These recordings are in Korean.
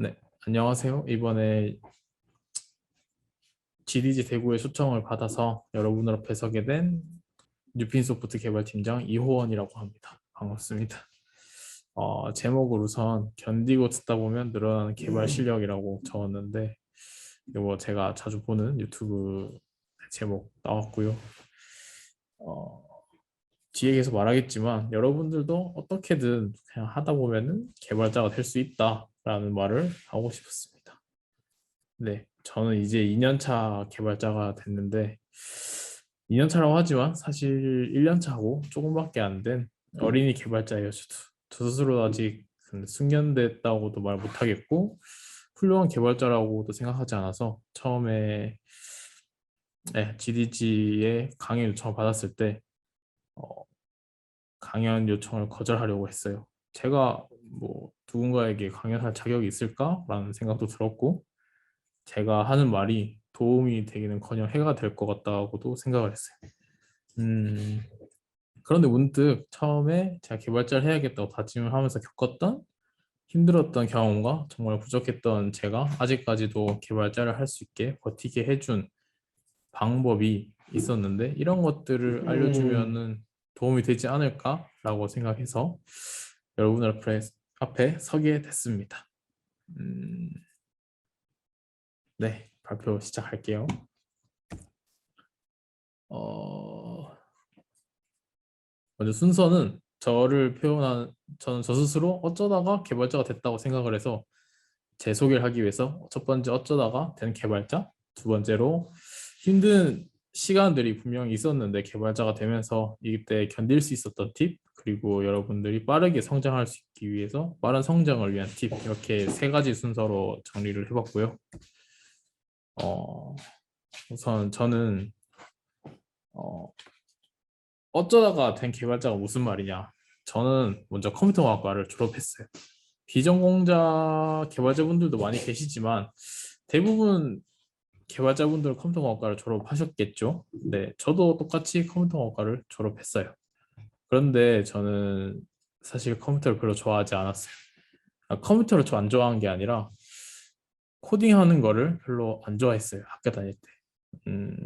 네, 안녕하세요. 이번에 GDG 대구의 초청을 받아서 여러분을 앞에 서게 된 뉴핀소프트 개발팀장 이호원이라고 합니다. 반갑습니다. 제목을 우선 견디고 듣다 보면 늘어나는 개발 실력이라고 적었는데 이거 제가 자주 보는 유튜브 제목 나왔고요. 어, 뒤에 계속 말하겠지만 여러분들도 어떻게든 그냥 하다 보면은 개발자가 될 수 있다라는 말을 하고 싶었습니다. 네, 저는 이제 2년차 개발자가 됐는데 2년차라고 하지만 사실 1년차고 조금밖에 안 된 어린이 개발자예요. 저 스스로 아직 숙련됐다고도 말 못하겠고 훌륭한 개발자라고도 생각하지 않아서 처음에 GDG의 강연 요청을 받았을 때 어, 강연 요청을 거절하려고 했어요. 제가 뭐 누군가에게 강연할 자격이 있을까라는 생각도 들었고 제가 하는 말이 도움이 되기는커녕 해가 될 것 같다고도 생각을 했어요. 음, 그런데 문득 처음에 제가 개발자를 해야겠다고 다짐을 하면서 겪었던 힘들었던 경험과 정말 부족했던 제가 아직까지도 개발자를 할 수 있게 버티게 해준 방법이 있었는데 이런 것들을 알려주면은 도움이 되지 않을까라고 생각해서 여러분들 앞에 서게 됐습니다. 음, 네, 발표 시작할게요. 어, 먼저 순서는 저는 저 스스로 어쩌다가 개발자가 됐다고 생각을 해서 제 소개를 하기 위해서 첫 번째 어쩌다가 된 개발자, 두 번째로 힘든 시간들이 분명히 있었는데 개발자가 되면서 이때 견딜 수 있었던 팁, 그리고 여러분들이 빠르게 성장할 수 있기 위해서 빠른 성장을 위한 팁, 이렇게 세 가지 순서로 정리를 해봤고요. 우선 저는 어, 어쩌다가 된 개발자가 무슨 말이냐? 저는 먼저 컴퓨터공학과를 졸업했어요. 비전공자 개발자분들도 많이 계시지만 대부분 개발자분들은 컴퓨터공학과를 졸업하셨겠죠. 네, 저도 똑같이 컴퓨터공학과를 졸업했어요. 그런데 저는 사실 컴퓨터를 별로 좋아하지 않았어요. 컴퓨터를 좀 안 좋아한 게 아니라 코딩하는 거를 별로 안 좋아했어요. 학교 다닐 때. 음,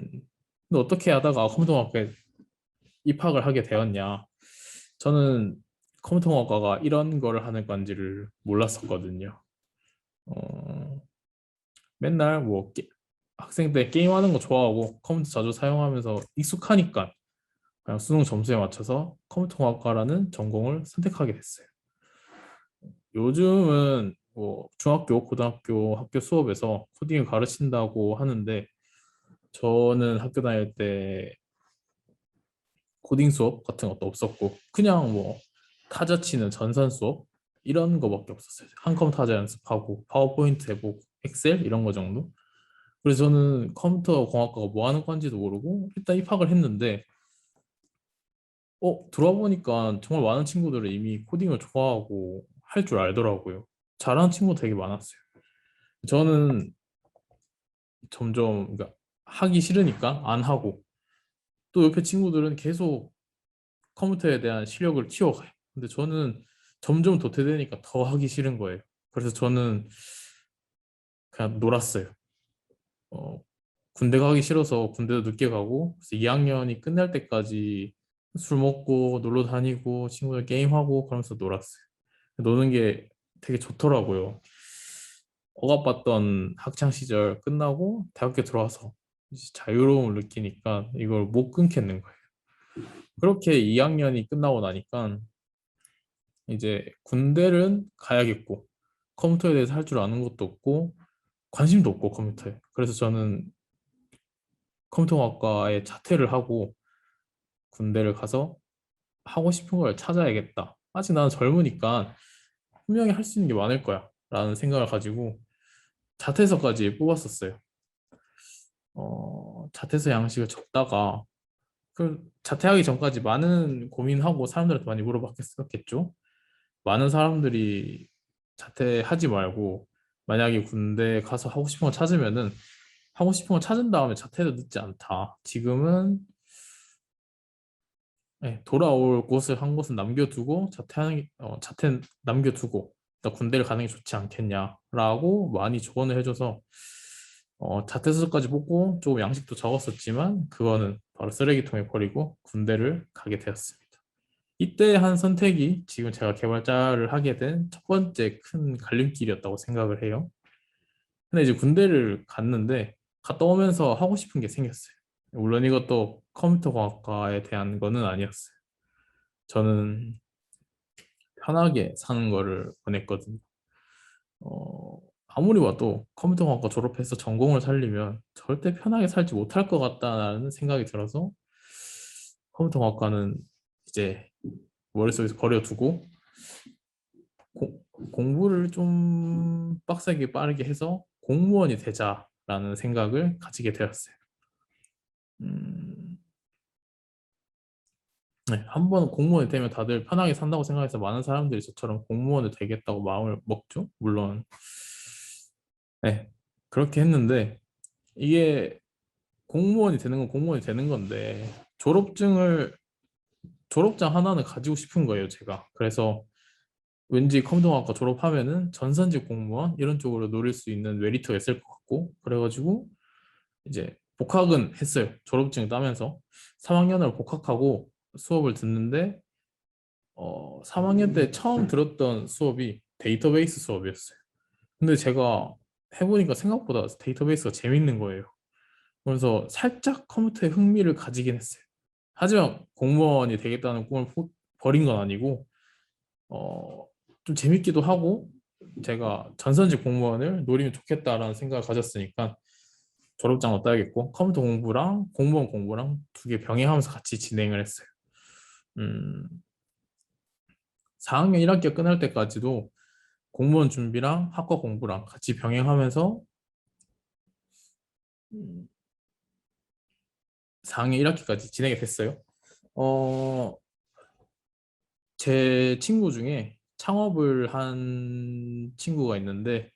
근데 어떻게 하다가 컴퓨터공학과에 입학을 하게 되었냐? 저는 컴퓨터공학과가 이런 거를 하는 건지를 몰랐었거든요. 어, 맨날 뭐 학생 때 게임하는 거 좋아하고 컴퓨터 자주 사용하면서 익숙하니까 그냥 수능 점수에 맞춰서 컴퓨터공학과라는 전공을 선택하게 됐어요. 요즘은 뭐 중학교, 고등학교 학교 수업에서 코딩을 가르친다고 하는데 저는 학교 다닐 때 코딩 수업 같은 것도 없었고 그냥 뭐 타자 치는 전산 수업 이런 거밖에 없었어요. 한컴 타자 연습하고 파워포인트 해보고 엑셀 이런 거 정도. 그래서 저는 컴퓨터 공학과가 뭐 하는 건지도 모르고 일단 입학을 했는데 들어와 보니까 정말 많은 친구들은 이미 코딩을 좋아하고 할 줄 알더라고요. 잘하는 친구 되게 많았어요. 저는 점점 그러니까 하기 싫으니까 안 하고 또 옆에 친구들은 계속 컴퓨터에 대한 실력을 키워가요. 근데 저는 점점 도태되니까 더 하기 싫은 거예요. 그래서 저는 그냥 놀았어요. 어, 군대 가기 싫어서 군대도 늦게 가고 그래서 2학년이 끝날 때까지 술 먹고 놀러 다니고 친구들 게임하고 그러면서 놀았어요. 노는 게 되게 좋더라고요. 억압받던 학창 시절 끝나고 대학교 들어와서 이제 자유로움을 느끼니까 이걸 못 끊겠는 거예요. 그렇게 2학년이 끝나고 나니까 이제 군대를 가야겠고 컴퓨터에 대해서 할 줄 아는 것도 없고 관심도 없고 컴퓨터에. 그래서 저는 컴퓨터학과에 자퇴를 하고 군대를 가서 하고 싶은 걸 찾아야겠다. 아직 나는 젊으니까 분명히 할 수 있는 게 많을 거야. 라는 생각을 가지고 자퇴서까지 뽑았었어요. 자퇴서 양식을 적다가 그 자퇴하기 전까지 많은 고민하고 사람들한테 많이 물어봤겠죠. 많은 사람들이 자퇴하지 말고 만약에 군대 가서 하고 싶은 거 찾으면은 하고 싶은 거 찾은 다음에 자퇴도 늦지 않다. 지금은 돌아올 곳을 한 곳은 남겨두고 자퇴 남겨두고 나 군대를 가는 게 좋지 않겠냐라고 많이 조언을 해줘서 자퇴서까지 뽑고 조금 양식도 적었었지만 그거는 바로 쓰레기통에 버리고 군대를 가게 되었습니다. 이때 한 선택이 지금 제가 개발자를 하게 된 첫 번째 큰 갈림길이었다고 생각을 해요. 근데 이제 군대를 갔는데 갔다 오면서 하고 싶은 게 생겼어요. 물론 이것도 컴퓨터공학과에 대한 거는 아니었어요. 저는 편하게 사는 거를 원했거든요. 아무리 봐도 컴퓨터공학과 졸업해서 전공을 살리면 절대 편하게 살지 못할 것 같다는 생각이 들어서 컴퓨터공학과는 이제 머릿속에서 버려두고 공부를 좀 빡세게 빠르게 해서 공무원이 되자라는 생각을 가지게 되었어요. 음, 네, 한번 공무원이 되면 다들 편하게 산다고 생각해서 많은 사람들이 저처럼 공무원이 되겠다고 마음을 먹죠. 물론, 네, 그렇게 했는데 이게 공무원이 되는 건 공무원이 되는 건데 졸업장 하나는 가지고 싶은 거예요, 제가. 그래서 왠지 컴퓨터학과 졸업하면은 전산직 공무원 이런 쪽으로 노릴 수 있는 메리트가 있을 것 같고 그래가지고 이제 복학은 했어요. 졸업증 따면서 3학년을 복학하고 수업을 듣는데 3학년 때 처음 들었던 수업이 데이터베이스 수업이었어요. 근데 제가 해보니까 생각보다 데이터베이스가 재밌는 거예요. 그래서 살짝 컴퓨터에 흥미를 가지긴 했어요. 하지만 공무원이 되겠다는 꿈을 버린 건 아니고 어, 좀 재밌기도 하고 제가 전산직 공무원을 노리면 좋겠다라는 생각을 가졌으니까 졸업장도 따야겠고 컴퓨터 공부랑 공무원 공부랑 두 개 병행하면서 같이 진행을 했어요. 음, 4학년 1학기가 끝날 때까지도 공무원 준비랑 학과 공부랑 같이 병행하면서 4학년 1학기까지 진행이 됐어요. 어, 제 친구 중에 창업을 한 친구가 있는데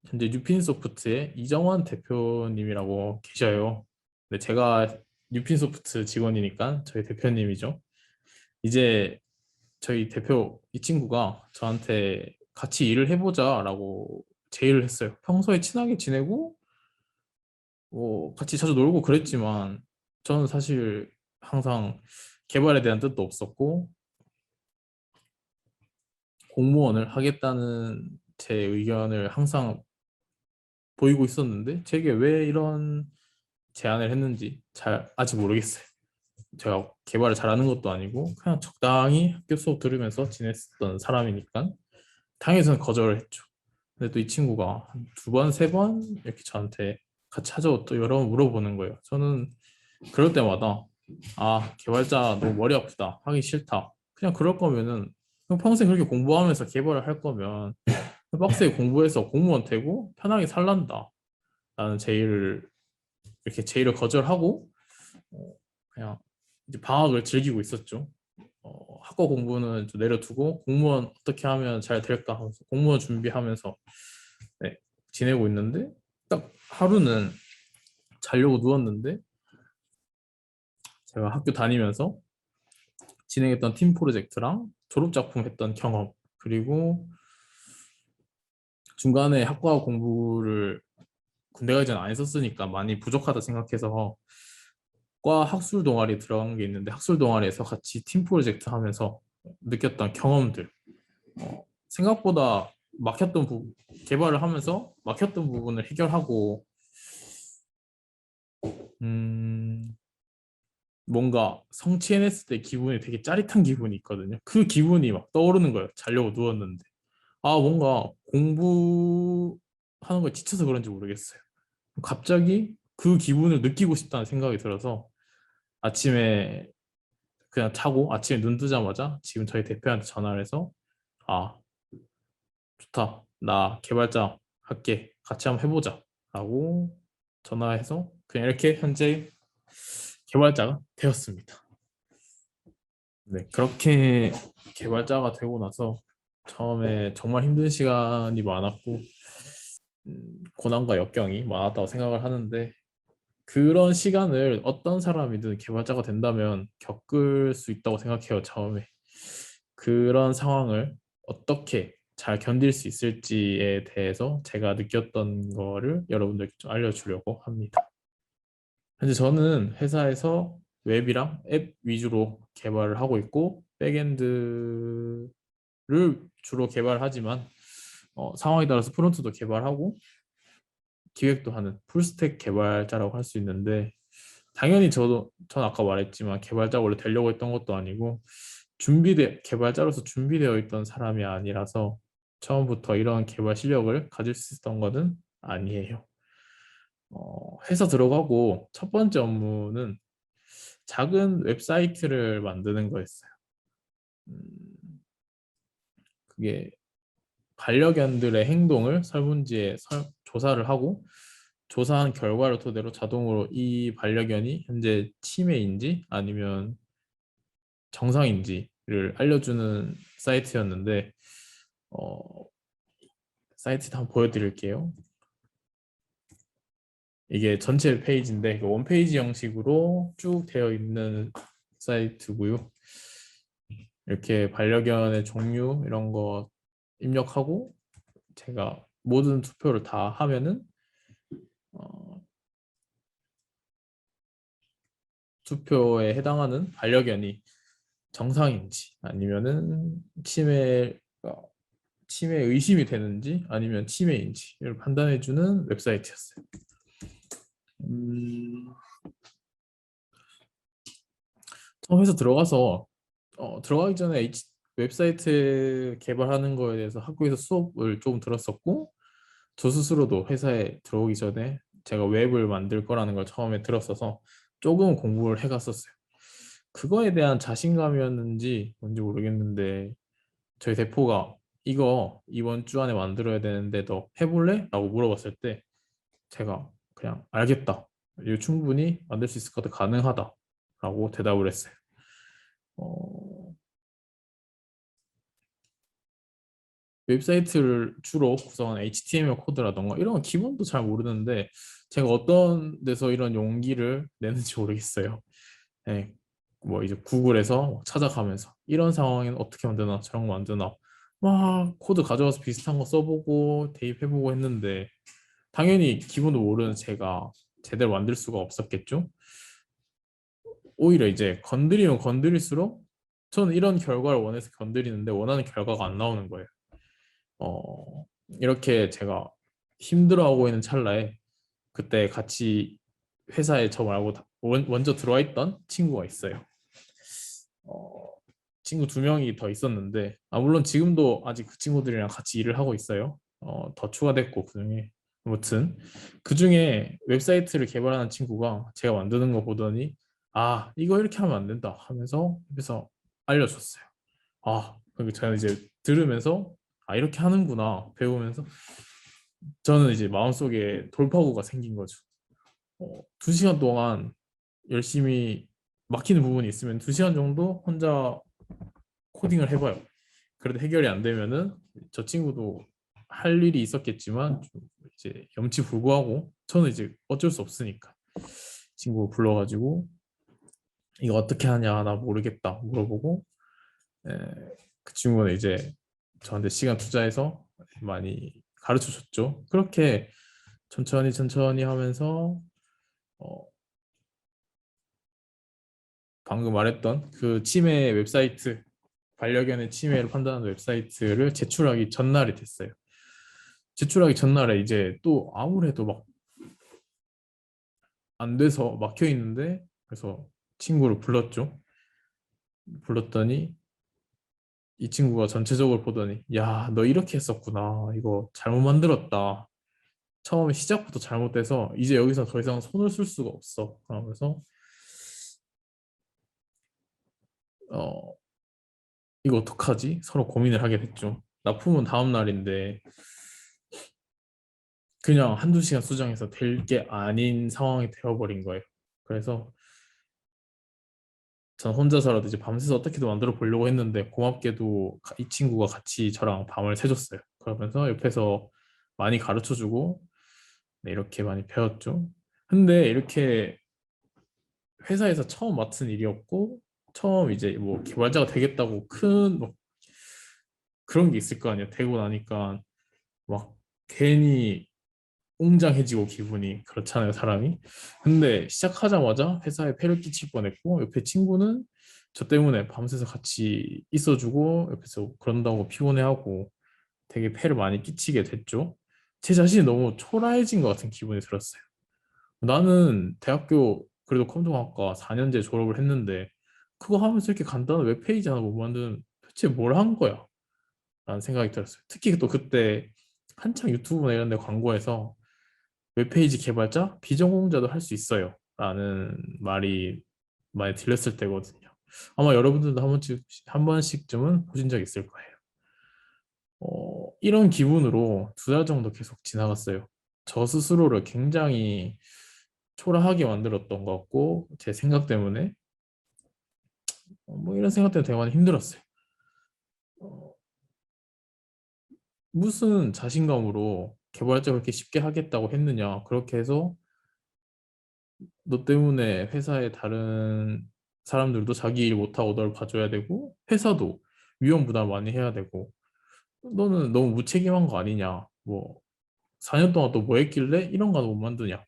현재 뉴핀소프트의 이정환 대표님이라고 계셔요. 근데 제가 뉴핀소프트 직원이니까 저희 대표님이죠. 이제 저희 대표 이 친구가 저한테 같이 일을 해보자라고 제의를 했어요. 평소에 친하게 지내고 뭐 같이 자주 놀고 그랬지만 저는 사실 항상 개발에 대한 뜻도 없었고 공무원을 하겠다는 제 의견을 항상 보이고 있었는데 제게 왜 이런 제안을 했는지 잘 아직 모르겠어요. 제가 개발을 잘하는 것도 아니고 그냥 적당히 학교 수업 들으면서 지냈던 사람이니까 당연히 거절을 했죠. 근데 또 이 친구가 한 두 번, 세 번 이렇게 저한테 같이 찾아와 또 여러 번 물어보는 거예요. 저는 그럴 때마다 개발자 너무 머리 아프다. 하기 싫다. 그냥 그럴 거면은 그냥 평생 그렇게 공부하면서 개발을 할 거면 빡세게 공부해서 공무원 되고 편하게 살란다. 라는 제의를 거절하고 그냥 이제 방학을 즐기고 있었죠. 학과 공부는 좀 내려두고 공무원 어떻게 하면 잘 될까 하면서 공무원 준비하면서 네, 지내고 있는데 딱 하루는 자려고 누웠는데 제가 학교 다니면서 진행했던 팀 프로젝트랑 졸업 작품 했던 경험 그리고 중간에 학과 공부를 군대 가기 전에 안 했었으니까 많이 부족하다 생각해서 과 학술 동아리 들어간 게 있는데 학술 동아리에서 같이 팀 프로젝트 하면서 느꼈던 경험들 생각보다 개발을 하면서 막혔던 부분을 해결하고 음, 뭔가 성취해냈을 때 기분이 되게 짜릿한 기분이 있거든요. 그 기분이 막 떠오르는 거예요. 자려고 누웠는데 뭔가 공부하는 걸 지쳐서 그런지 모르겠어요. 갑자기 그 기분을 느끼고 싶다는 생각이 들어서 아침에 그냥 자고 아침에 눈 뜨자마자 지금 저희 대표한테 전화를 해서 아 좋다 나 개발자 할게 같이 한번 해보자 라고 전화해서 그냥 이렇게 현재 개발자가 되었습니다. 네, 그렇게 개발자가 되고 나서 처음에 정말 힘든 시간이 많았고 고난과 역경이 많았다고 생각을 하는데 그런 시간을 어떤 사람이든 개발자가 된다면 겪을 수 있다고 생각해요, 처음에. 그런 상황을 어떻게 잘 견딜 수 있을지에 대해서 제가 느꼈던 거를 여러분들께 좀 알려주려고 합니다. 현재 저는 회사에서 웹이랑 앱 위주로 개발을 하고 있고 백엔드를 주로 개발하지만 상황에 따라서 프론트도 개발하고 기획도 하는 풀스택 개발자라고 할 수 있는데 당연히 전 아까 말했지만 개발자 원래 되려고 했던 것도 아니고 개발자로서 준비되어 있던 사람이 아니라서 처음부터 이런 개발 실력을 가질 수 있었던 것은 아니에요. 회사 들어가고 첫 번째 업무는 작은 웹사이트를 만드는 거였어요. 그게 반려견들의 행동을 설문지에 조사를 하고 조사한 결과를 토대로 자동으로 이 반려견이 현재 치매인지 아니면 정상인지를 알려주는 사이트였는데 사이트 한번 보여드릴게요. 이게 전체 페이지인데 원페이지 형식으로 쭉 되어 있는 사이트고요. 이렇게 반려견의 종류 이런 거 입력하고 제가 모든 투표를 다 하면은 투표에 해당하는 반려견이 정상인지 아니면은 치매 의심이 되는지 아니면 치매인지를 판단해주는 웹사이트였어요. 처음 회사 들어가서 들어가기 전에 웹사이트 개발하는 거에 대해서 학교에서 수업을 조금 들었었고 저 스스로도 회사에 들어오기 전에 제가 웹을 만들 거라는 걸 처음에 들었어서 조금 공부를 해갔었어요. 그거에 대한 자신감이었는지 뭔지 모르겠는데 저희 대표가 이거 이번 주 안에 만들어야 되는데 너 해볼래? 라고 물어봤을 때 제가 그냥 알겠다. 이거 충분히 만들 수 있을 것 같아. 가능하다. 라고 대답을 했어요. 어, 웹사이트를 주로 구성하는 HTML 코드라던가 이런 건 기본도 잘 모르는데 제가 어떤 데서 이런 용기를 내는지 모르겠어요. 네, 뭐 이제 구글에서 찾아가면서 이런 상황에는 어떻게 만드나 저런 거 만드나 막 코드 가져와서 비슷한 거 써보고 대입해보고 했는데 당연히 기본도 모르는 제가 제대로 만들 수가 없었겠죠. 오히려 이제 건드리면 건드릴수록 저는 이런 결과를 원해서 건드리는데 원하는 결과가 안 나오는 거예요. 이렇게 제가 힘들어하고 있는 찰나에 그때 같이 회사에 저 말고 먼저 들어와 있던 친구가 있어요. 어, 친구 두 명이 더 있었는데 물론 지금도 아직 그 친구들이랑 같이 일을 하고 있어요. 더 추가됐고 그중에 아무튼 그중에 웹사이트를 개발하는 친구가 제가 만드는 거 보더니 이거 이렇게 하면 안 된다 하면서 그래서 알려줬어요. 그리고 저는 이제 들으면서 이렇게 하는구나 배우면서 저는 이제 마음속에 돌파구가 생긴 거죠. 2시간 동안 열심히 막히는 부분이 있으면 2시간 정도 혼자 코딩을 해봐요. 그래도 해결이 안 되면은 저 친구도 할 일이 있었겠지만 좀 이제 염치불구하고 저는 이제 어쩔 수 없으니까 친구 불러가지고 이거 어떻게 하냐 나 모르겠다 물어보고 에, 그 친구는 이제 저한테 시간 투자해서 많이 가르쳐 줬죠. 그렇게 천천히 천천히 하면서 어, 방금 말했던 그 치매 웹사이트 반려견의 치매를 판단하는 웹사이트를 제출하기 전날이 됐어요. 제출하기 전날에 이제 또 아무래도 막 안 돼서 막혀 있는데 그래서 친구를 불렀죠. 불렀더니 이 친구가 전체적으로 보더니 야, 너 이렇게 했었구나. 이거 잘못 만들었다. 처음에 시작부터 잘못돼서 이제 여기서 더 이상 손을 쓸 수가 없어. 그러면서 어, 이거 어떡하지? 서로 고민을 하게 됐죠. 납품은 다음 날인데 그냥 한두 시간 수정해서 될 게 아닌 상황이 되어버린 거예요. 그래서 전 혼자서라도 이제 밤새서 어떻게든 만들어 보려고 했는데 고맙게도 이 친구가 같이 저랑 밤을 새줬어요. 그러면서 옆에서 많이 가르쳐주고 네, 이렇게 많이 배웠죠. 근데 이렇게 회사에서 처음 맡은 일이었고 처음 이제 뭐 개발자가 되겠다고 큰 그런 게 있을 거 아니야. 되고 나니까 막 괜히 웅장해지고 기분이 그렇잖아요, 사람이. 근데 시작하자마자 회사에 폐를 끼칠 뻔했고 옆에 친구는 저 때문에 밤새서 같이 있어주고 옆에서 그런다고 피곤해하고 되게 폐를 많이 끼치게 됐죠. 제 자신이 너무 초라해진 것 같은 기분이 들었어요. 나는 대학교 그래도 컴퓨터학과 4년제 졸업을 했는데 그거 하면서 이렇게 간단한 웹페이지 하나 못 만드는 대체 뭘 한 거야? 라는 생각이 들었어요. 특히 또 그때 한창 유튜브나 이런 데 광고에서 웹페이지 개발자, 비전공자도 할 수 있어요. 라는 말이 많이 들렸을 때거든요. 아마 여러분들도 한 번씩쯤은 보신 적 있을 거예요. 이런 기분으로 2달 정도 계속 지나갔어요. 저 스스로를 굉장히 초라하게 만들었던 것 같고, 제 생각 때문에, 뭐 이런 생각 때문에 되게 많이 힘들었어요. 어, 무슨 자신감으로 개발자 그렇게 쉽게 하겠다고 했느냐. 그렇게 해서 너 때문에 회사의 다른 사람들도 자기 일 못하고 널 봐줘야 되고 회사도 위험 부담 많이 해야 되고 너는 너무 무책임한 거 아니냐 뭐 4년 동안 또 뭐 했길래 이런 거 못 만드냐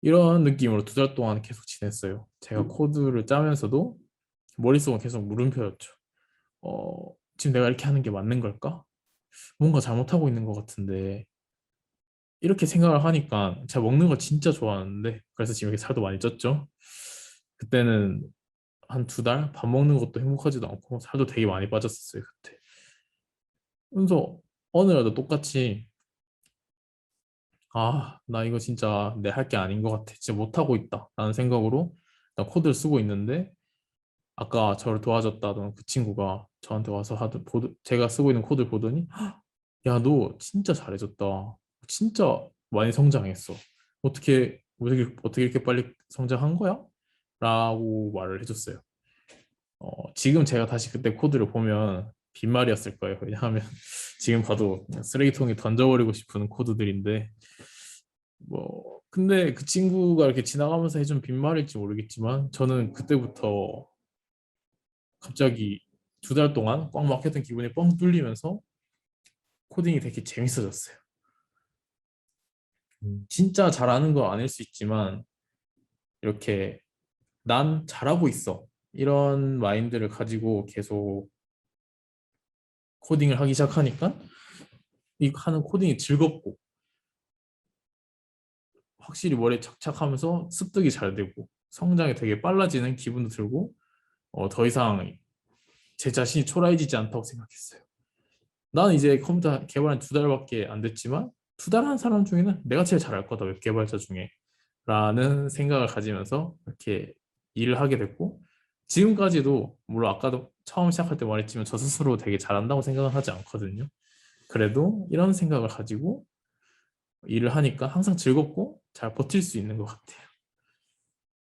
이런 느낌으로 2달 동안 계속 지냈어요. 제가 코드를 짜면서도 머릿속은 계속 물음표였죠. 지금 내가 이렇게 하는 게 맞는 걸까? 뭔가 잘못하고 있는 것 같은데 이렇게 생각을 하니까 제가 먹는 걸 진짜 좋아하는데 그래서 지금 이렇게 살도 많이 쪘죠. 그때는 한 2달 밥 먹는 것도 행복하지도 않고 살도 되게 많이 빠졌었어요 그때. 그래서 어느 날도 똑같이 나 이거 진짜 내 할 게 아닌 것 같아. 진짜 못하고 있다 라는 생각으로 나 코드를 쓰고 있는데 아까 저를 도와줬다던 그 친구가 저한테 와서 제가 쓰고 있는 코드를 보더니 야 너 진짜 잘해줬다. 진짜 많이 성장했어. 어떻게 이렇게 빨리 성장한 거야? 라고 말을 해줬어요. 지금 제가 다시 그때 코드를 보면 빈말이었을 거예요. 왜냐하면 지금 봐도 그냥 쓰레기통에 던져버리고 싶은 코드들인데 뭐 근데 그 친구가 이렇게 지나가면서 해준 빈말일지 모르겠지만 저는 그때부터 갑자기 2달 동안 꽉 막혔던 기분이 뻥 뚫리면서 코딩이 되게 재밌어졌어요. 진짜 잘하는 거 아닐 수 있지만 이렇게 난 잘하고 있어. 이런 마인드를 가지고 계속 코딩을 하기 시작하니까 이 하는 코딩이 즐겁고 확실히 머리에 착착하면서 습득이 잘 되고 성장이 되게 빨라지는 기분도 들고 더 이상 제 자신이 초라해지지 않다고 생각했어요. 나는 이제 컴퓨터 개발한 2달밖에 안 됐지만 2달 한 사람 중에는 내가 제일 잘할 거다 웹 개발자 중에 라는 생각을 가지면서 이렇게 일을 하게 됐고 지금까지도 물론 아까도 처음 시작할 때 말했지만 저 스스로 되게 잘한다고 생각은 하지 않거든요. 그래도 이런 생각을 가지고 일을 하니까 항상 즐겁고 잘 버틸 수 있는 것 같아요.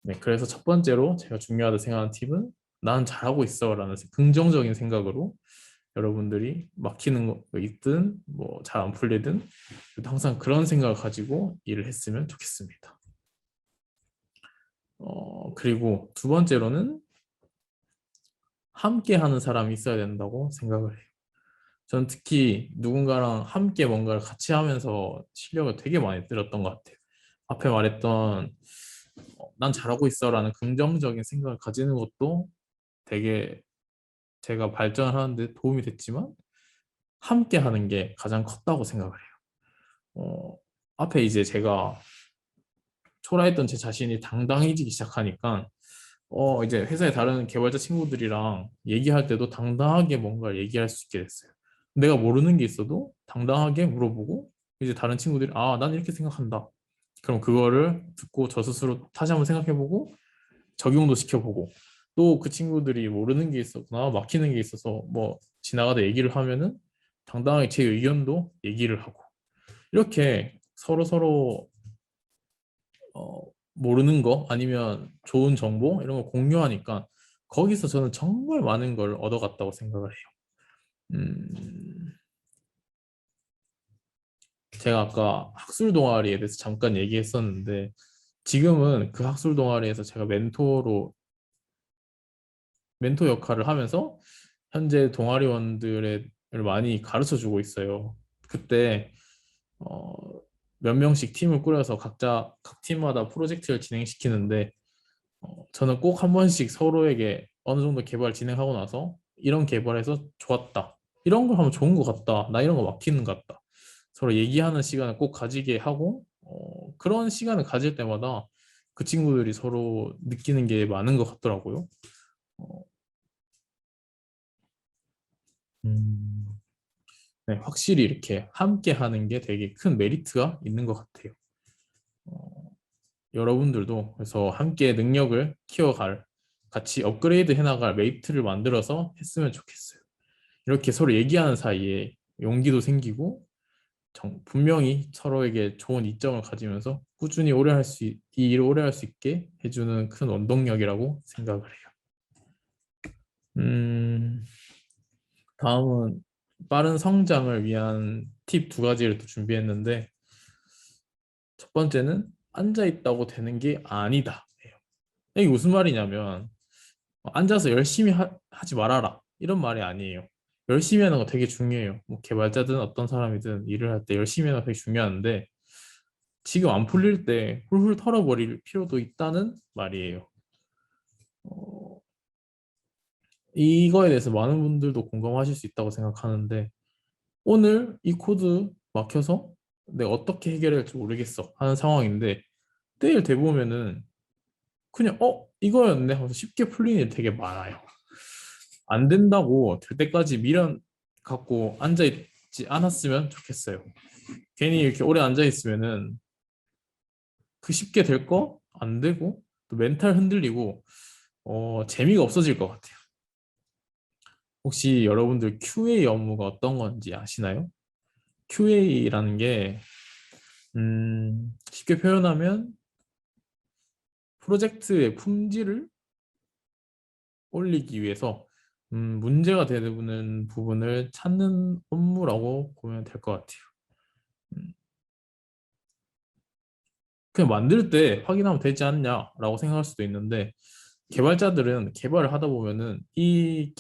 네, 그래서 첫 번째로 제가 중요하다 생각하는 팁은 난 잘하고 있어라는 긍정적인 생각으로 여러분들이 막히는 거 있든 뭐 잘 안 풀리든 그래도 항상 그런 생각을 가지고 일을 했으면 좋겠습니다. 그리고 두 번째로는 함께 하는 사람이 있어야 된다고 생각을 해요. 저는 특히 누군가랑 함께 뭔가를 같이 하면서 실력을 되게 많이 늘었던 것 같아요. 앞에 말했던 난 잘하고 있어라는 긍정적인 생각을 가지는 것도 되게 제가 발전을 하는데 도움이 됐지만 함께 하는 게 가장 컸다고 생각을 해요. 어, 앞에 이제 제가 초라했던 제 자신이 당당해지기 시작하니까 이제 회사의 다른 개발자 친구들이랑 얘기할 때도 당당하게 뭔가 얘기할 수 있게 됐어요. 내가 모르는 게 있어도 당당하게 물어보고 이제 다른 친구들이 난 이렇게 생각한다. 그럼 그거를 듣고 저 스스로 다시 한번 생각해보고 적용도 시켜보고 또 그 친구들이 모르는 게 있었거나 막히는 게 있어서 뭐 지나가다 얘기를 하면은 당당하게 제 의견도 얘기를 하고 이렇게 서로 모르는 거 아니면 좋은 정보 이런 거 공유하니까 거기서 저는 정말 많은 걸 얻어갔다고 생각을 해요. 음, 제가 아까 학술 동아리에 대해서 잠깐 얘기했었는데 지금은 그 학술 동아리에서 제가 멘토 역할을 하면서 현재 동아리원들의 많이 가르쳐 주고 있어요. 그때 어, 몇 명씩 팀을 꾸려서 각자 각 팀마다 프로젝트를 진행시키는데 저는 꼭 한 번씩 서로에게 어느 정도 개발 진행하고 나서 이런 개발해서 좋았다. 이런 걸 하면 좋은 것 같다. 나 이런 거 막히는 것 같다. 서로 얘기하는 시간을 꼭 가지게 하고 그런 시간을 가질 때마다 그 친구들이 서로 느끼는 게 많은 것 같더라고요. 어, 음, 네, 확실히 이렇게 함께 하는 게 되게 큰 메리트가 있는 것 같아요. 어, 여러분들도 그래서 함께 능력을 키워갈, 같이 업그레이드 해나갈 메리트를 만들어서 했으면 좋겠어요. 이렇게 서로 얘기하는 사이에 용기도 생기고 분명히 서로에게 좋은 이점을 가지면서 꾸준히 오래 할 수, 이 일을 오래 할 수 있게 해주는 큰 원동력이라고 생각을 해요. 음, 다음은 빠른 성장을 위한 팁 두 가지를 또 준비했는데 첫 번째는 앉아 있다고 되는 게 아니다. 이게 무슨 말이냐면 앉아서 열심히 하지 말아라 이런 말이 아니에요. 열심히 하는 거 되게 중요해요. 뭐 개발자든 어떤 사람이든 일을 할 때 열심히 하는 거 되게 중요한데 지금 안 풀릴 때 훌훌 털어버릴 필요도 있다는 말이에요. 어, 이거에 대해서 많은 분들도 공감하실 수 있다고 생각하는데 오늘 이 코드 막혀서 내가 어떻게 해결해야 할지 모르겠어 하는 상황인데 내일 돼보면은 그냥 이거였네 하면서 쉽게 풀리는 일이 되게 많아요. 안 된다고 될 때까지 미련 갖고 앉아있지 않았으면 좋겠어요. 괜히 이렇게 오래 앉아있으면은 그 쉽게 될 거 안 되고 또 멘탈 흔들리고 재미가 없어질 것 같아요. 혹시 여러분들 QA 업무가 어떤 건지 아시나요? QA라는 게 쉽게 표현하면 프로젝트의 품질을 올리기 위해서 문제가 되는 부분을 찾는 업무라고 보면 될 것 같아요. 음, 그냥 만들 때 확인하면 되지 않냐라고 생각할 수도 있는데 개발자들은 개발을 하다 보면은 이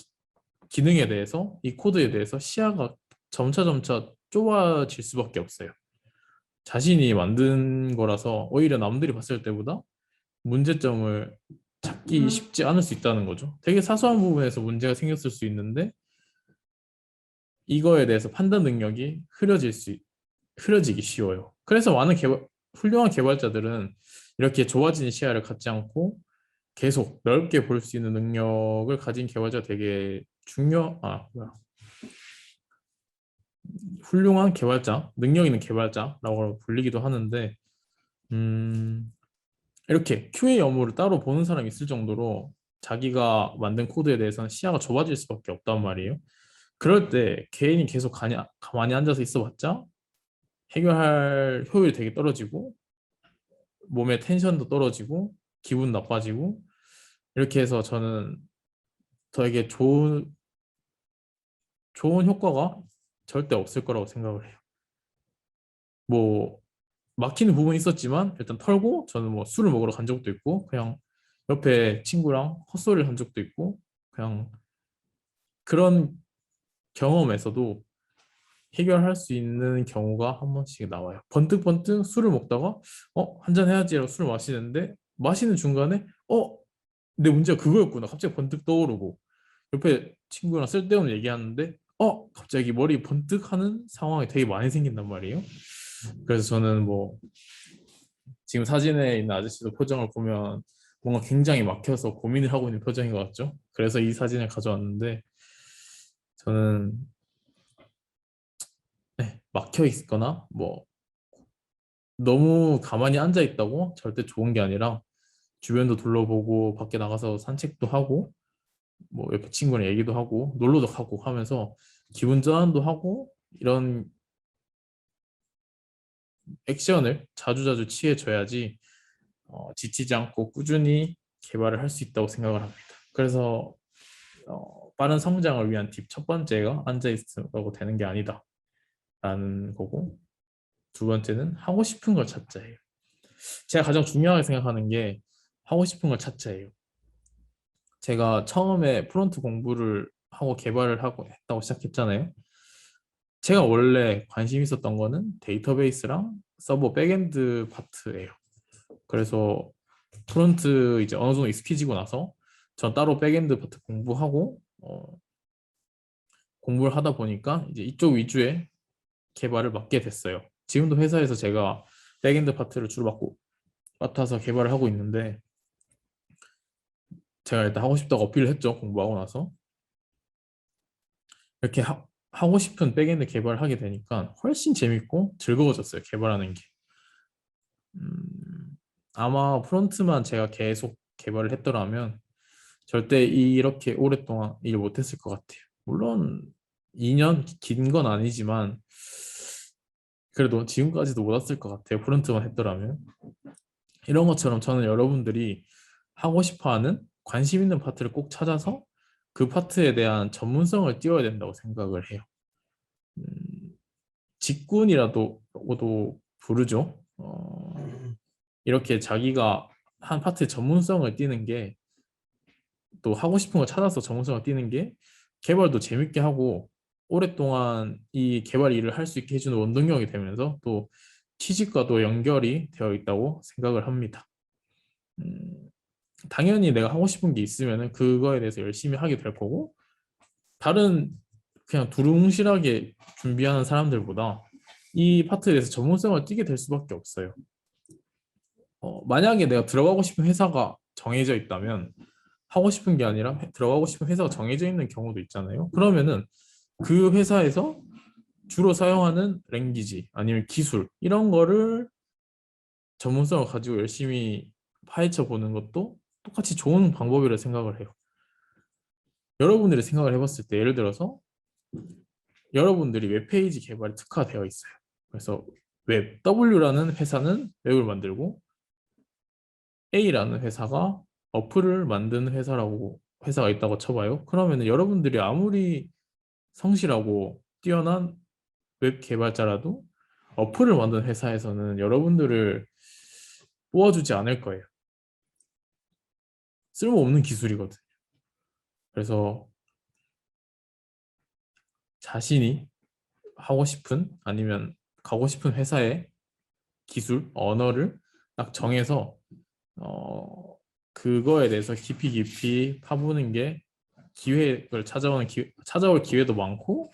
기능에 대해서 이 코드에 대해서 시야가 점차 좁아질 수밖에 없어요. 자신이 만든 거라서 오히려 남들이 봤을 때보다 문제점을 찾기 쉽지 않을 수 있다는 거죠. 되게 사소한 부분에서 문제가 생겼을 수 있는데 이거에 대해서 판단 능력이 흐려지기 쉬워요. 그래서 훌륭한 개발자들은 이렇게 좁아진 시야를 갖지 않고 계속 넓게 볼 수 있는 능력을 가진 개발자가 되게 뭐야. 훌륭한 개발자, 능력 있는 개발자라고 불리기도 하는데, 음, 이렇게 QA 업무를 따로 보는 사람이 있을 정도로 자기가 만든 코드에 대해서는 시야가 좁아질 수밖에 없단 말이에요. 그럴 때 개인이 계속 가만히 앉아서 있어봤자 해결할 효율이 되게 떨어지고 몸의 텐션도 떨어지고 기분 나빠지고 이렇게 해서 저는 저에게 좋은 효과가 절대 없을 거라고 생각을 해요. 뭐 막히는 부분이 있었지만 일단 털고 저는 뭐 술을 먹으러 간 적도 있고 그냥 옆에 친구랑 헛소리를 한 적도 있고 그냥 그런 경험에서도 해결할 수 있는 경우가 한 번씩 나와요. 번뜩번뜩 술을 먹다가 한잔 해야지라고 술을 마시는데 마시는 중간에 내 문제가 그거였구나. 갑자기 번뜩 떠오르고 옆에 친구랑 쓸데없는 얘기하는데 갑자기 머리 번뜩 하는 상황이 되게 많이 생긴단 말이에요. 그래서 저는 뭐 지금 사진에 있는 아저씨도 표정을 보면 뭔가 굉장히 막혀서 고민을 하고 있는 표정인 것 같죠? 그래서 이 사진을 가져왔는데 저는 네, 막혀 있거나 뭐 너무 가만히 앉아 있다고 절대 좋은 게 아니라 주변도 둘러보고 밖에 나가서 산책도 하고 뭐 옆에 친구랑 얘기도 하고 놀러도 가고 하면서 기분 전환도 하고 이런 액션을 자주자주 취해줘야지 지치지 않고 꾸준히 개발을 할 수 있다고 생각을 합니다. 그래서 빠른 성장을 위한 팁 첫 번째가 앉아 있으라고 되는 게 아니다 라는 거고 두 번째는 하고 싶은 걸 찾자예요. 제가 가장 중요하게 생각하는 게 하고 싶은 걸 찾자예요. 제가 처음에 프론트 공부를 하고 개발을 하고 했다고 시작했잖아요. 제가 원래 관심 있었던 거는 데이터베이스랑 서버 백엔드 파트예요. 그래서 프론트 이제 어느 정도 익숙해지고 나서 전 따로 백엔드 파트 공부하고 공부를 하다 보니까 이제 이쪽 위주의 개발을 맡게 됐어요. 지금도 회사에서 제가 백엔드 파트를 주로 맡아서 개발을 하고 있는데 제가 일단 하고 싶다고 어필을 했죠. 공부하고 나서. 이렇게 하고 싶은 백엔드 개발을 하게 되니까 훨씬 재밌고 즐거워졌어요. 개발하는 게. 아마 프론트만 제가 계속 개발을 했더라면 절대 이렇게 오랫동안 일 못했을 것 같아요. 물론 2년 긴 건 아니지만 그래도 지금까지도 못 왔을 것 같아요. 프론트만 했더라면. 이런 것처럼 저는 여러분들이 하고 싶어하는 관심 있는 파트를 꼭 찾아서 그 파트에 대한 전문성을 띄워야 된다고 생각을 해요. 직군이라고도 부르죠. 이렇게 자기가 한 파트의 전문성을 띄는 게 또 하고 싶은 걸 찾아서 전문성을 띄는 게 개발도 재밌게 하고 오랫동안 이 개발 일을 할 수 있게 해주는 원동력이 되면서 또 취직과도 연결이 되어 있다고 생각을 합니다. 음, 당연히 내가 하고 싶은 게 있으면 그거에 대해서 열심히 하게 될 거고 다른 그냥 두루뭉실하게 준비하는 사람들보다 이 파트에 대해서 전문성을 띠게 될 수밖에 없어요. 만약에 내가 들어가고 싶은 회사가 정해져 있다면 하고 싶은 게 아니라 들어가고 싶은 회사가 정해져 있는 경우도 있잖아요. 그러면은 그 회사에서 주로 사용하는 랭귀지 아니면 기술 이런 거를 전문성을 가지고 열심히 파헤쳐 보는 것도 똑같이 좋은 방법이라 생각을 해요. 여러분들이 생각을 해봤을 때 예를 들어서 여러분들이 웹페이지 개발에 특화되어 있어요. 그래서 W라는 회사는 웹을 만들고 A라는 회사가 어플을 만드는 회사가 있다고 쳐봐요. 그러면 여러분들이 아무리 성실하고 뛰어난 웹 개발자라도 어플을 만든 회사에서는 여러분들을 뽑아주지 않을 거예요. 쓸모없는 기술이거든요. 그래서 자신이 하고 싶은 아니면 가고 싶은 회사의 기술, 언어를 딱 정해서 그거에 대해서 깊이 깊이 파보는 게 기회를 찾아올 기회도 많고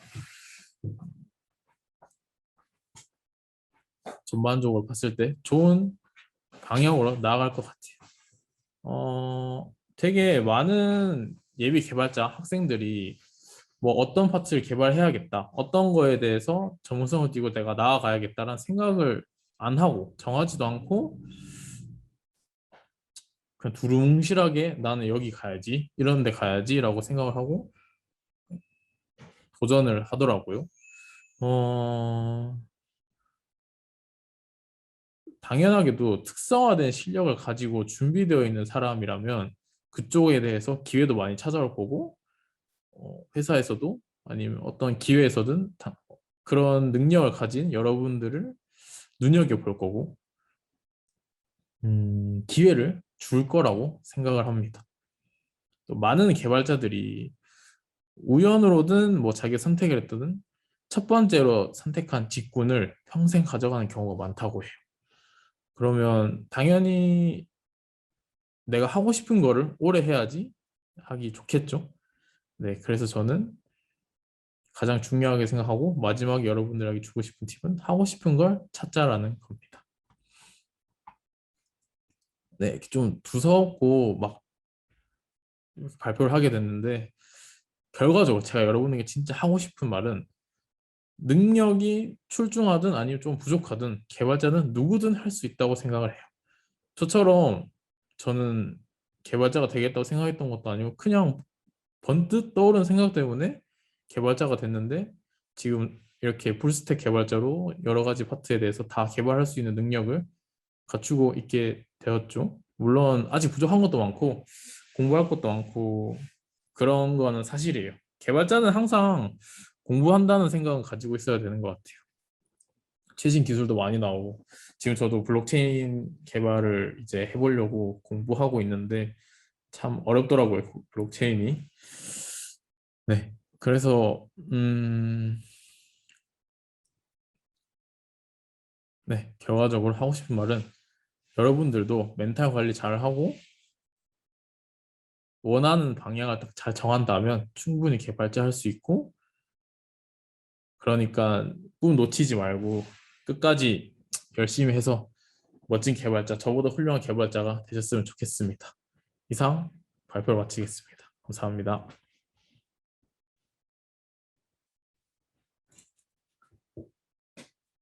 전반적으로 봤을 때 좋은 방향으로 나아갈 것 같아요. 되게 많은 예비 개발자 학생들이 뭐 어떤 파트를 개발해야겠다, 어떤 거에 대해서 전문성을 띠고 내가 나아가야겠다라는 생각을 안 하고 정하지도 않고 그냥 두루뭉실하게 나는 여기 가야지, 이런 데 가야지라고 생각을 하고 도전을 하더라고요. 어, 당연하게도 특성화된 실력을 가지고 준비되어 있는 사람이라면 그쪽에 대해서 기회도 많이 찾아올 거고 회사에서도 아니면 어떤 기회에서든 그런 능력을 가진 여러분들을 눈여겨볼 거고 기회를 줄 거라고 생각을 합니다. 또 많은 개발자들이 우연으로든 뭐 자기 선택을 했든 첫 번째로 선택한 직군을 평생 가져가는 경우가 많다고 해요. 그러면 당연히 내가 하고 싶은 거를 오래 해야지 하기 좋겠죠. 네, 그래서 저는 가장 중요하게 생각하고 마지막에 여러분들에게 주고 싶은 팁은 하고 싶은 걸 찾자라는 겁니다. 네, 좀 두서없고 막 발표를 하게 됐는데 결과적으로 제가 여러분에게 진짜 하고 싶은 말은 능력이 출중하든 아니면 좀 부족하든 개발자는 누구든 할 수 있다고 생각을 해요. 저처럼 저는 개발자가 되겠다고 생각했던 것도 아니고 그냥 번뜩 떠오른 생각 때문에 개발자가 됐는데 지금 이렇게 풀스택 개발자로 여러 가지 파트에 대해서 다 개발할 수 있는 능력을 갖추고 있게 되었죠. 물론 아직 부족한 것도 많고 공부할 것도 많고 그런 거는 사실이에요. 개발자는 항상 공부한다는 생각은 가지고 있어야 되는 것 같아요. 최신 기술도 많이 나오고 지금 저도 블록체인 개발을 이제 해보려고 공부하고 있는데 참 어렵더라고요. 블록체인이. 네. 그래서 네, 결과적으로 하고 싶은 말은 여러분들도 멘탈 관리 잘 하고 원하는 방향을 딱 잘 정한다면 충분히 개발자 할 수 있고, 그러니까 꿈 놓치지 말고 끝까지 열심히 해서 멋진 개발자, 저보다 훌륭한 개발자가 되셨으면 좋겠습니다. 이상 발표를 마치겠습니다. 감사합니다.